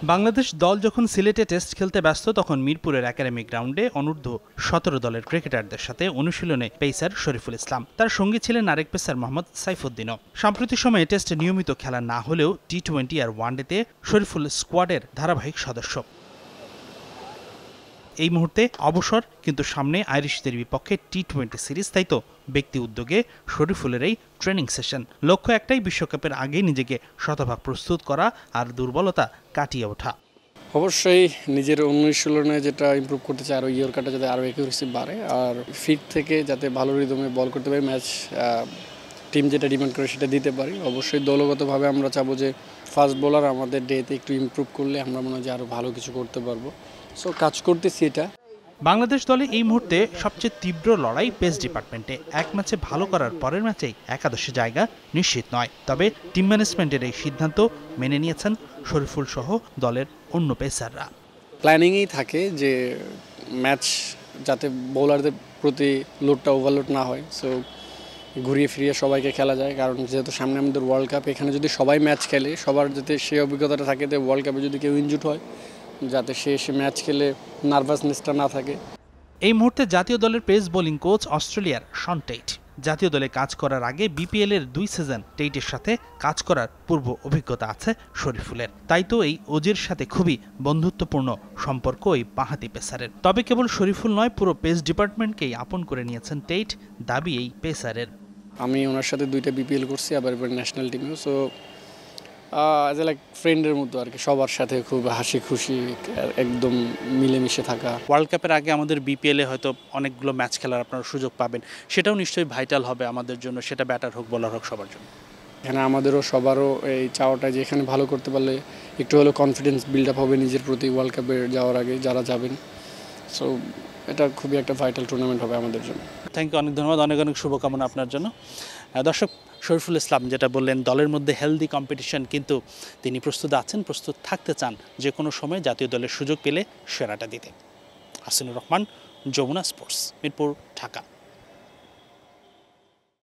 বাংলাদেশ দল যখন সিলেটে টেস্ট খেলতে ব্যস্ত তখন মিরপুরের একাডেমি গ্রাউন্ডে অনূর্ধ্ব ১৭ দলের ক্রিকেটারদের সাথে অনুশীলনে পেসার শরীফুল ইসলাম, তার সঙ্গী ছিলেন আরেক পেসার মোহাম্মদ সাইফুদ্দিনও। সাম্প্রতিক সময়ে টেস্টে নিয়মিত খেলা না হলেও টি-20 আর ওয়ানডেতে শরীফুল স্কোয়াডের ধারাবাহিক সদস্য। এই মুহূর্তে অবসর, কিন্তু সামনে আইরিশদের বিপক্ষে টি-20 সিরিজ, তাই তো ব্যক্তি উদ্যোগে শরীফুলের এই ট্রেনিং সেশন। লক্ষ্য একটাই, বিশ্বকাপের আগে নিজেকে শতভাগ প্রস্তুত করা আর দুর্বলতা কাটিয়ে ওঠা। অবশ্যই নিজের অনুশীলনে যেটা ইমপ্রুভ করতে চাই, আরও ইয়র্কারটা যাতে আরও অ্যাকুরেসি বাড়ে আর ফিট থেকে যাতে ভালো রিদমে বল করতে পারি, ম্যাচ টিম যেটা ডিমান্ড করে সেটা দিতে পারি। অবশ্যই দলগতভাবে আমরা চাবো যে ফাস্ট বোলার আমাদের ডেতে একটু ইমপ্রুভ করলে আমরা মনে হয় যে আরও ভালো কিছু করতে পারবো। সো কাজ করতেছি এটা। বাংলাদেশ দলে এই মুহূর্তে সবচেয়ে তীব্র লড়াই পেস ডিপার্টমেন্টে। এক ম্যাচে ভালো করার পরের ম্যাচেই একাদশে জায়গা নিশ্চিত নয়। তবে টিম ম্যানেজমেন্টের এই সিদ্ধান্ত মেনে নিয়েছেন শরীফুল সহ দলের অন্য পেসাররা। প্ল্যানিংয়েই থাকে যে ম্যাচ যাতে বোলারদের প্রতি লোডটা ওভারলোড না হয়, সো ঘুরিয়ে ফিরিয়ে সবাইকে খেলা যায়। কারণ যেহেতু সামনে আমাদের ওয়ার্ল্ড কাপ, এখানে যদি সবাই ম্যাচ খেলে সবার যাতে সেই অভিজ্ঞতাটা থাকে যে ওয়ার্ল্ড কাপে যদি কেউ ইনজুড হয় যাতে সে এসে ম্যাচ খেলে নার্ভাসনেসটা না থাকে। এই মুহূর্তে জাতীয় দলের পেস বোলিং কোচ অস্ট্রেলিয়ার শন টেইট। জাতীয় দলে কাজ করার আগে বিপিএল এর 2 সিজন টেইটের সাথে কাজ করার পূর্ব অভিজ্ঞতা আছে শরীফুলের। তাই তো এই ওজির সাথে খুবই বন্ধুত্বপূর্ণ সম্পর্ক এই বাঁহাতি পেসারের। তবে কেবল শরীফুল নয়, পুরো পেস ডিপার্টমেন্টকেই আপন করে নিয়েছেন টেইট, দাবি এই পেসারের। আমি ওনার সাথে 2টা বিপিএল করছি, আবার এবার ন্যাশনাল টিমেও। সো অ্যাজ লাইক ফ্রেন্ডের মতো আর কি, সবার সাথে খুব হাসি খুশি একদম মিলেমিশে থাকা। ওয়ার্ল্ড কাপের আগে আমাদের বিপিএল এ হয়তো অনেকগুলো ম্যাচ খেলার আপনারা সুযোগ পাবেন, সেটাও নিশ্চয়ই ভাইটাল হবে আমাদের জন্য, সেটা ব্যাটার হোক বোলার হোক সবার জন্য। এখানে আমাদেরও সবারও এই চাওয়াটা যে এখানে ভালো করতে পারলে একটু হলেও কনফিডেন্স বিল্ড আপ হবে নিজের প্রতি ওয়ার্ল্ড কাপে যাওয়ার আগে যারা যাবেন। সো এটা খুবই একটা ভাইটাল টুর্নামেন্ট হবে আমাদের জন্য। থ্যাংক ইউ, অনেক ধন্যবাদ, অনেক অনেক শুভকামনা আপনার জন্য। দর্শক, শরীফুল ইসলাম যেটা বললেন, দলের মধ্যে হেলদি কম্পিটিশন, কিন্তু তিনি প্রস্তুত আছেন, প্রস্তুত থাকতে চান যে কোনো সময় জাতীয় দলের সুযোগ পেলে সেরাটা দিতে। হাসিনুর রহমান, যমুনা স্পোর্টস, মিরপুর, ঢাকা।